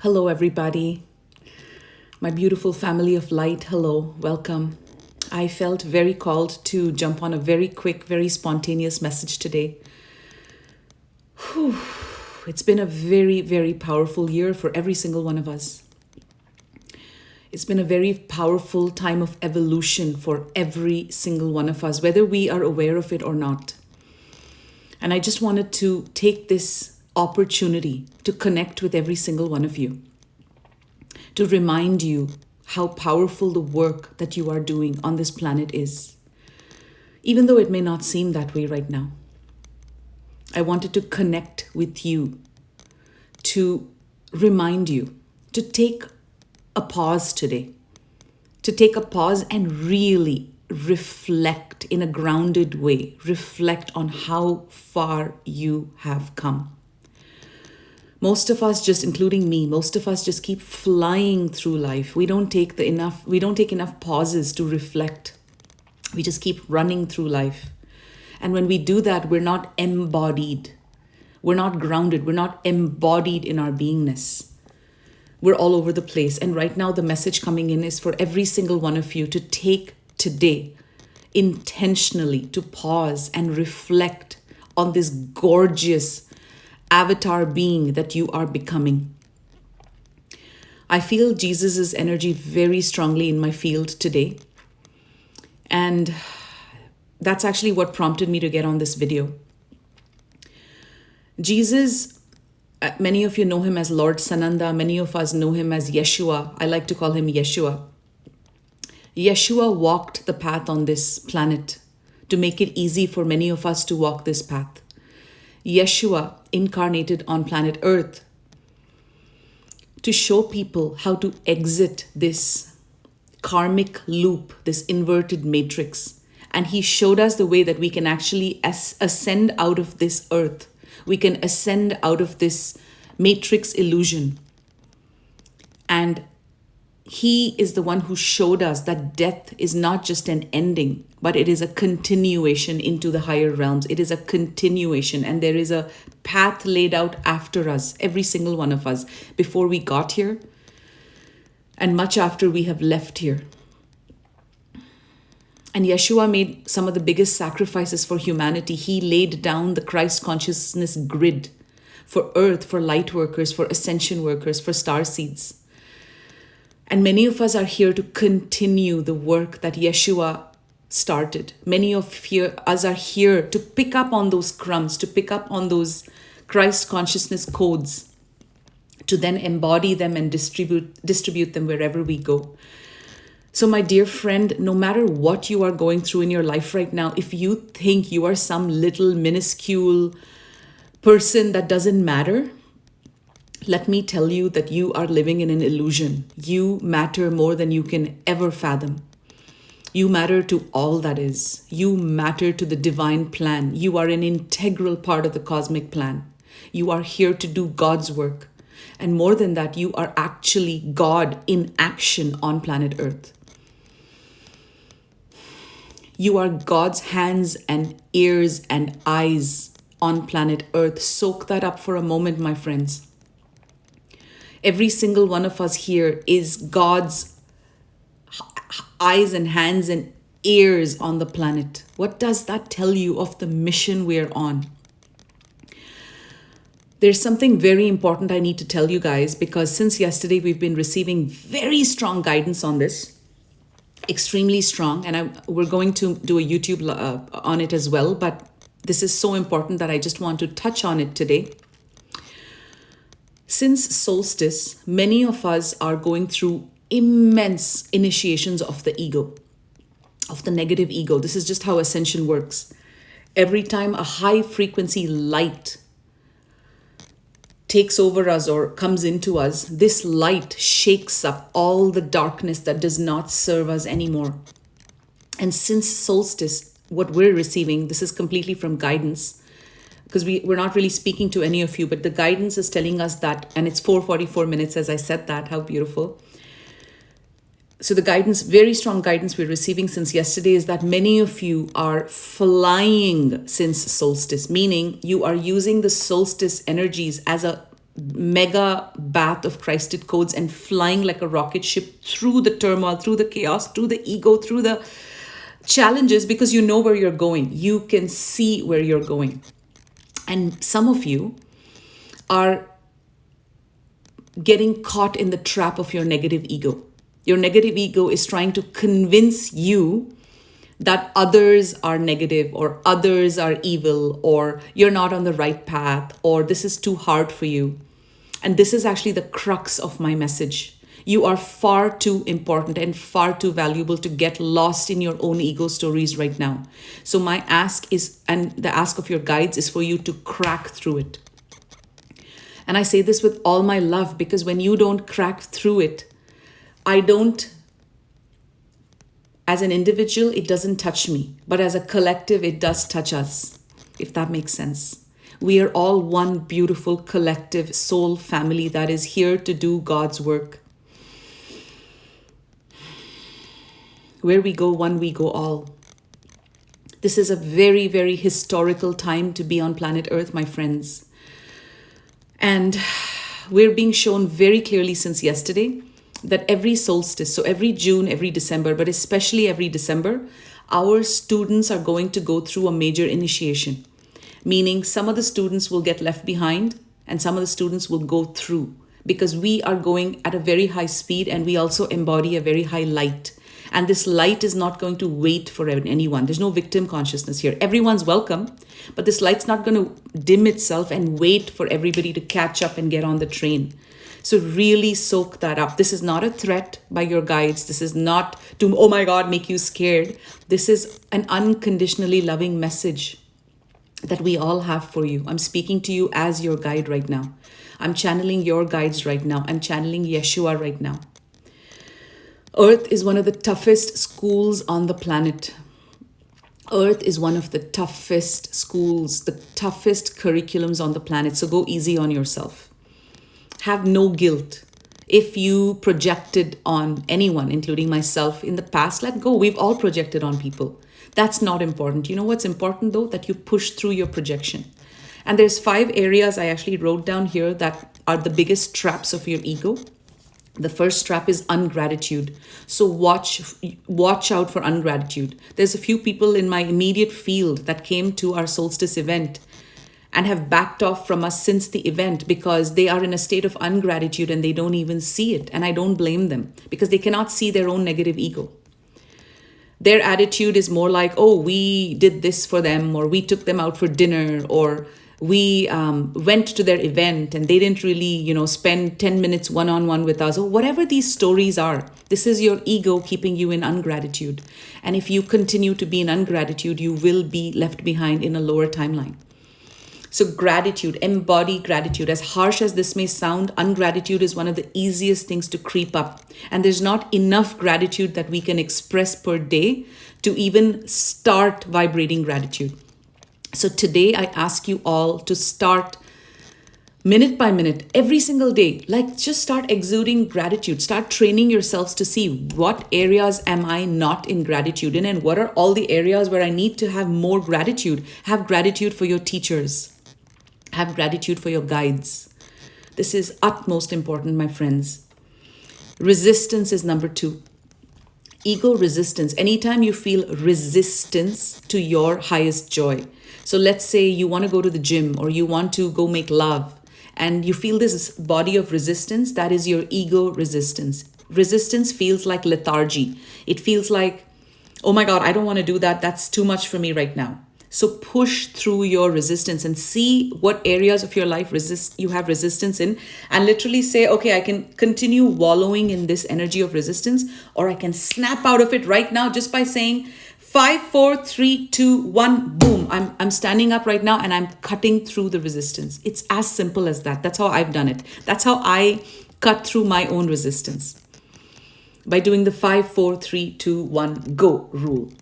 Hello, everybody. My beautiful family of light, hello, welcome. I felt very called to jump on a very quick, very spontaneous message today. Whew. It's been a very, very powerful year for every single one of us. It's been a very powerful time of evolution for every single one of us, whether we are aware of it or not. And I just wanted to take this opportunity to connect with every single one of you, to remind you how powerful the work that you are doing on this planet is, even though it may not seem that way right now. I wanted to connect with you, to remind you, to take a pause today, to take a pause and really reflect in a grounded way, reflect on how far you have come. Most of us, just including me, most of us just keep flying through life. We don't take enough pauses to reflect. We just keep running through life. And when we do that, we're not embodied. We're not grounded. We're not embodied in our beingness. We're all over the place. And right now, the message coming in is for every single one of you to take today intentionally to pause and reflect on this gorgeous avatar being that you are becoming. I feel Jesus's energy very strongly in my field today. And that's actually what prompted me to get on this video. Jesus, many of you know him as Lord Sananda. Many of us know him as Yeshua. I like to call him Yeshua. Yeshua walked the path on this planet to make it easy for many of us to walk this path. Yeshua incarnated on planet Earth to show people how to exit this karmic loop, this inverted matrix. And he showed us the way that we can actually ascend out of this earth. We can ascend out of this matrix illusion. And he is the one who showed us that death is not just an ending, but it is a continuation into the higher realms. It is a continuation, and there is a path laid out after us, every single one of us, before we got here, and much after we have left here. And Yeshua made some of the biggest sacrifices for humanity. He laid down the Christ consciousness grid for earth, for light workers, for ascension workers, for star seeds. And many of us are here to continue the work that Yeshua started. Many of us are here to pick up on those crumbs, to pick up on those Christ consciousness codes, to then embody them and distribute them wherever we go. So my dear friend, no matter what you are going through in your life right now, if you think you are some little minuscule person that doesn't matter, let me tell you that you are living in an illusion. You matter more than you can ever fathom. You matter to all that is. You matter to the divine plan. You are an integral part of the cosmic plan. You are here to do God's work. And more than that, you are actually God in action on planet Earth. You are God's hands and ears and eyes on planet Earth. Soak that up for a moment, my friends. Every single one of us here is God's eyes and hands and ears on the planet. What does that tell you of the mission we're on? There's something very important I need to tell you guys, because since yesterday we've been receiving very strong guidance on this, extremely strong, and we're going to do a YouTube on it as well, but this is so important that I just want to touch on it today. Since solstice, many of us are going through immense initiations of the ego, of the negative ego. This is just how ascension works. Every time a high frequency light takes over us or comes into us, this light shakes up all the darkness that does not serve us anymore. And since solstice, what we're receiving, this is completely from guidance, because we're not really speaking to any of you, but the guidance is telling us that, and it's 4:44 minutes as I said that, how beautiful. So the guidance, very strong guidance we're receiving since yesterday, is that many of you are flying since solstice, meaning you are using the solstice energies as a mega bath of Christed codes and flying like a rocket ship through the turmoil, through the chaos, through the ego, through the challenges, because you know where you're going. You can see where you're going. And some of you are getting caught in the trap of your negative ego. Your negative ego is trying to convince you that others are negative, or others are evil, or you're not on the right path, or this is too hard for you. And this is actually the crux of my message. You are far too important and far too valuable to get lost in your own ego stories right now. So my ask is, and the ask of your guides is for you to crack through it. And I say this with all my love, because when you don't crack through it, as an individual, it doesn't touch me, but as a collective, it does touch us, if that makes sense. We are all one beautiful collective soul family that is here to do God's work. Where we go one, we go all. This is a very, very historical time to be on planet Earth, my friends. And we're being shown very clearly since yesterday that every solstice, so every June, every December, but especially every December, our students are going to go through a major initiation. Meaning some of the students will get left behind and some of the students will go through, because we are going at a very high speed and we also embody a very high light. And this light is not going to wait for anyone. There's no victim consciousness here. Everyone's welcome, but this light's not going to dim itself and wait for everybody to catch up and get on the train. So really soak that up. This is not a threat by your guides. This is not to, oh my God, make you scared. This is an unconditionally loving message that we all have for you. I'm speaking to you as your guide right now. I'm channeling your guides right now. I'm channeling Yeshua right now. Earth is one of the toughest schools on the planet. Earth is one of the toughest schools, the toughest curriculums on the planet. So go easy on yourself. Have no guilt. If you projected on anyone, including myself, in the past, let go. We've all projected on people. That's not important. You know what's important though? That you push through your projection. And there's 5 areas I actually wrote down here that are the biggest traps of your ego. The first trap is ungratitude. So watch out for ungratitude. There's a few people in my immediate field that came to our solstice event and have backed off from us since the event because they are in a state of ungratitude and they don't even see it. And I don't blame them because they cannot see their own negative ego. Their attitude is more like, oh, we did this for them, or we took them out for dinner, or we went to their event and they didn't really, spend 10 minutes one-on-one with us, or whatever these stories are. This is your ego keeping you in ungratitude. And if you continue to be in ungratitude, you will be left behind in a lower timeline. So gratitude, embody gratitude. As harsh as this may sound, ungratitude is one of the easiest things to creep up. And there's not enough gratitude that we can express per day to even start vibrating gratitude. So today I ask you all to start minute by minute, every single day, just start exuding gratitude. Start training yourselves to see what areas am I not in gratitude in, and what are all the areas where I need to have more gratitude. Have gratitude for your teachers. Have gratitude for your guides. This is utmost important, my friends. Resistance is number 2. Ego resistance. Anytime you feel resistance to your highest joy. So let's say you want to go to the gym or you want to go make love and you feel this body of resistance, that is your ego resistance. Resistance feels like lethargy. It feels like, oh my God, I don't want to do that. That's too much for me right now. So push through your resistance and see what areas of your life you have resistance in, and literally say, okay, I can continue wallowing in this energy of resistance, or I can snap out of it right now just by saying 5, 4, 3, 2, 1, boom. I'm standing up right now and I'm cutting through the resistance. It's as simple as that. That's how I've done it. That's how I cut through my own resistance. By doing the 5, 4, 3, 2, 1, go rule.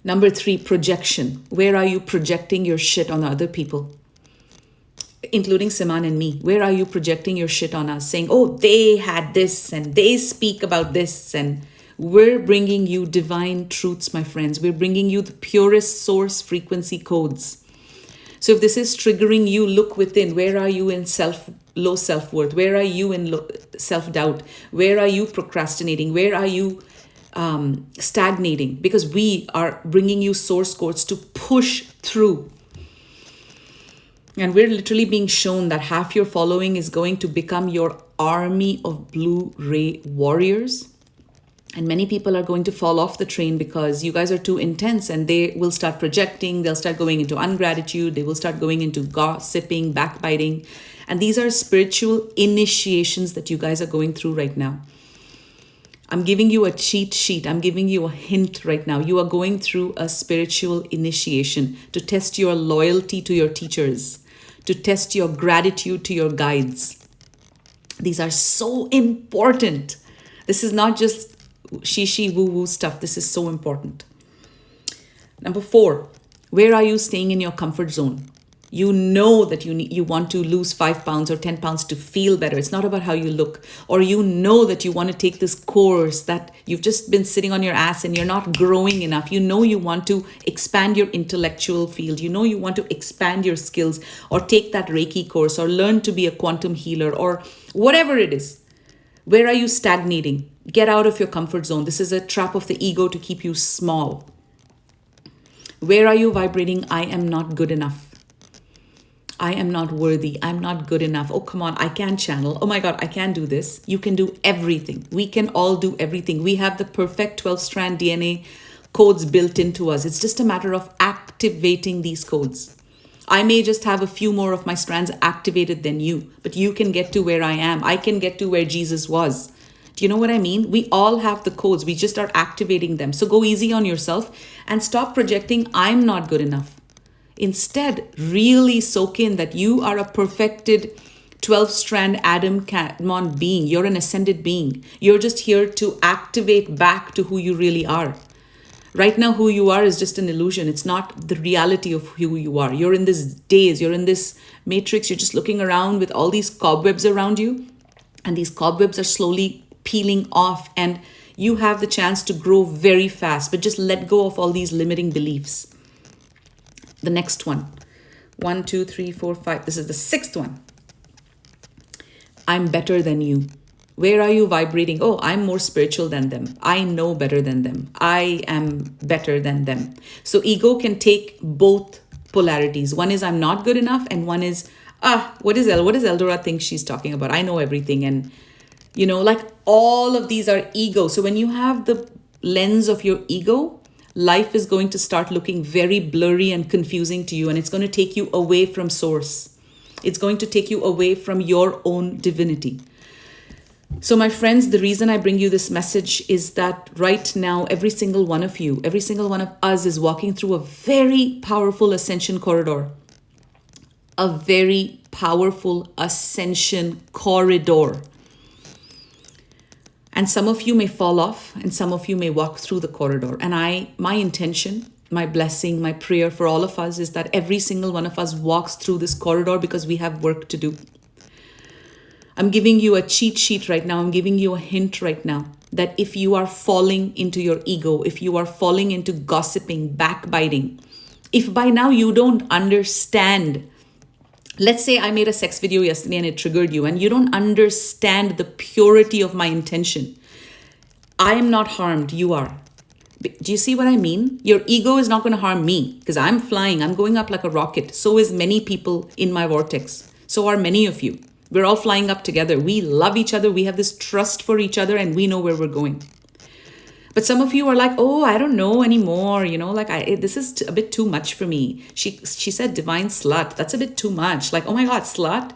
Number 3, projection. Where are you projecting your shit on other people? Including Siman and me. Where are you projecting your shit on us? Saying, oh, they had this and they speak about this. And we're bringing you divine truths, my friends. We're bringing you the purest source frequency codes. So if this is triggering you, look within. Where are you in low self-worth? Where are you in self-doubt? Where are you procrastinating? Where are you stagnating? Because we are bringing you source codes to push through. And we're literally being shown that half your following is going to become your army of blue ray warriors. And many people are going to fall off the train because you guys are too intense, and they will start projecting. They'll start going into ungratitude. They will start going into gossiping, backbiting. And these are spiritual initiations that you guys are going through right now. I'm giving you a cheat sheet. I'm giving you a hint right now. You are going through a spiritual initiation to test your loyalty to your teachers, to test your gratitude to your guides. These are so important. This is not just she woo stuff. This is so important. Number 4, where are you staying in your comfort zone? You know that you want to lose 5 pounds or 10 pounds to feel better. It's not about how you look. Or you know that you want to take this course that you've just been sitting on your ass and you're not growing enough. You know you want to expand your intellectual field. You know you want to expand your skills, or take that Reiki course, or learn to be a quantum healer, or whatever it is. Where are you stagnating? Get out of your comfort zone. This is a trap of the ego to keep you small. Where are you vibrating? I am not good enough. I am not worthy. I'm not good enough. Oh, come on. I can channel. Oh my God, I can do this. You can do everything. We can all do everything. We have the perfect 12-strand DNA codes built into us. It's just a matter of activating these codes. I may just have a few more of my strands activated than you, but you can get to where I am. I can get to where Jesus was. Do you know what I mean? We all have the codes. We just are activating them. So go easy on yourself and stop projecting, I'm not good enough. Instead, really soak in that you are a perfected 12-strand Adam Kadmon being. You're an ascended being. You're just here to activate back to who you really are. Right now, who you are is just an illusion. It's not the reality of who you are. You're in this daze. You're in this matrix. You're just looking around with all these cobwebs around you. And these cobwebs are slowly peeling off. And you have the chance to grow very fast. But just let go of all these limiting beliefs. The next one. 1, 2, 3, 4, 5. This is the 6th one. I'm better than you. Where are you vibrating? Oh, I'm more spiritual than them. I know better than them. I am better than them. So ego can take both polarities. One is I'm not good enough, and one is, what does EldoRa think she's talking about? I know everything. And, like all of these are ego. So when you have the lens of your ego, life is going to start looking very blurry and confusing to you, and it's going to take you away from source. It's going to take you away from your own divinity. So my friends, the reason I bring you this message is that right now, every single one of you, every single one of us is walking through a very powerful ascension corridor. A very powerful ascension corridor. And some of you may fall off, and some of you may walk through the corridor. And my intention, my blessing, my prayer for all of us is that every single one of us walks through this corridor, because we have work to do. I'm giving you a cheat sheet right now. I'm giving you a hint right now that if you are falling into your ego, if you are falling into gossiping, backbiting, if by now you don't understand, let's say I made a sex video yesterday and it triggered you, and you don't understand the purity of my intention. I am not harmed. You are. Do you see what I mean? Your ego is not going to harm me because I'm flying. I'm going up like a rocket. So is many people in my vortex. So are many of you. We're all flying up together. We love each other. We have this trust for each other, and we know where we're going. But some of you are like, oh, I don't know anymore. This is a bit too much for me. She said divine slut. That's a bit too much. Like, oh my God, slut.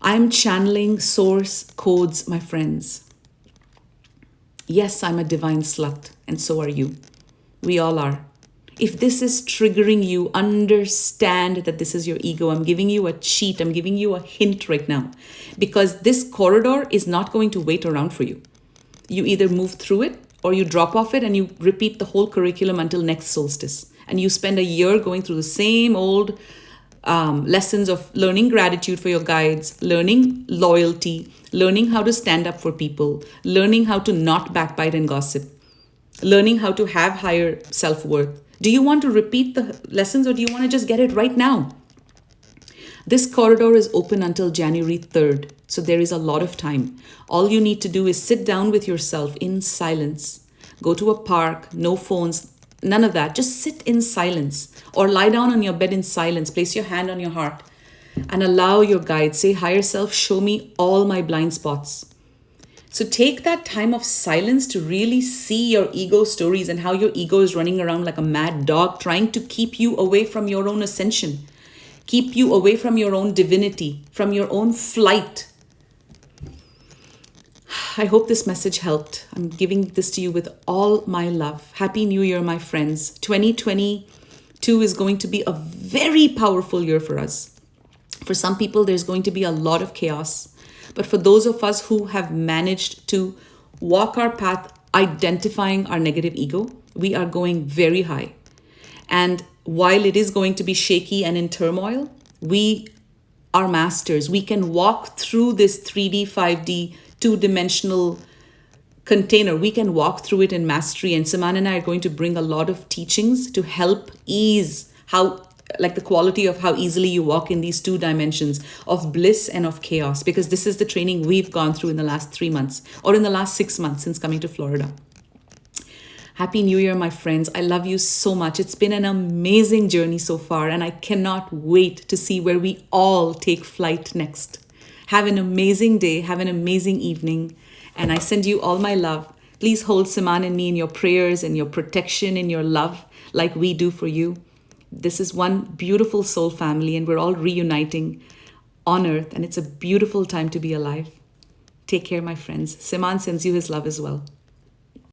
I'm channeling source codes, my friends. Yes, I'm a divine slut, and so are you. We all are. If this is triggering you, understand that this is your ego. I'm giving you a cheat. I'm giving you a hint right now, because this corridor is not going to wait around for you. You either move through it or you drop off it and you repeat the whole curriculum until next solstice. And you spend a year going through the same old lessons of learning gratitude for your guides, learning loyalty, learning how to stand up for people, learning how to not backbite and gossip, learning how to have higher self-worth, Do you want to repeat the lessons or do you want to just get it right now? This corridor is open until January 3rd, so there is a lot of time. All you need to do is sit down with yourself in silence. Go to a park, no phones, none of that. Just sit in silence or lie down on your bed in silence. Place your hand on your heart and allow your guide, say, higher self, show me all my blind spots. So take that time of silence to really see your ego stories and how your ego is running around like a mad dog trying to keep you away from your own ascension, keep you away from your own divinity, from your own flight. I hope this message helped. I'm giving this to you with all my love. Happy New Year, my friends. 2022 is going to be a very powerful year for us. For some people, there's going to be a lot of chaos. But for those of us who have managed to walk our path, identifying our negative ego, we are going very high. And while it is going to be shaky and in turmoil, we are masters. We can walk through this 3D, 5D, two-dimensional container. We can walk through it in mastery. And Siman and I are going to bring a lot of teachings to help ease the quality of how easily you walk in these two dimensions of bliss and of chaos, because this is the training we've gone through in the last 3 months or in the last 6 months since coming to Florida. Happy New Year, my friends. I love you so much. It's been an amazing journey so far, and I cannot wait to see where we all take flight next. Have an amazing day. Have an amazing evening. And I send you all my love. Please hold Siman and me in your prayers and your protection and your love like we do for you. This is one beautiful soul family, and we're all reuniting on earth, and it's a beautiful time to be alive. Take care, my friends. Siman sends you his love as well.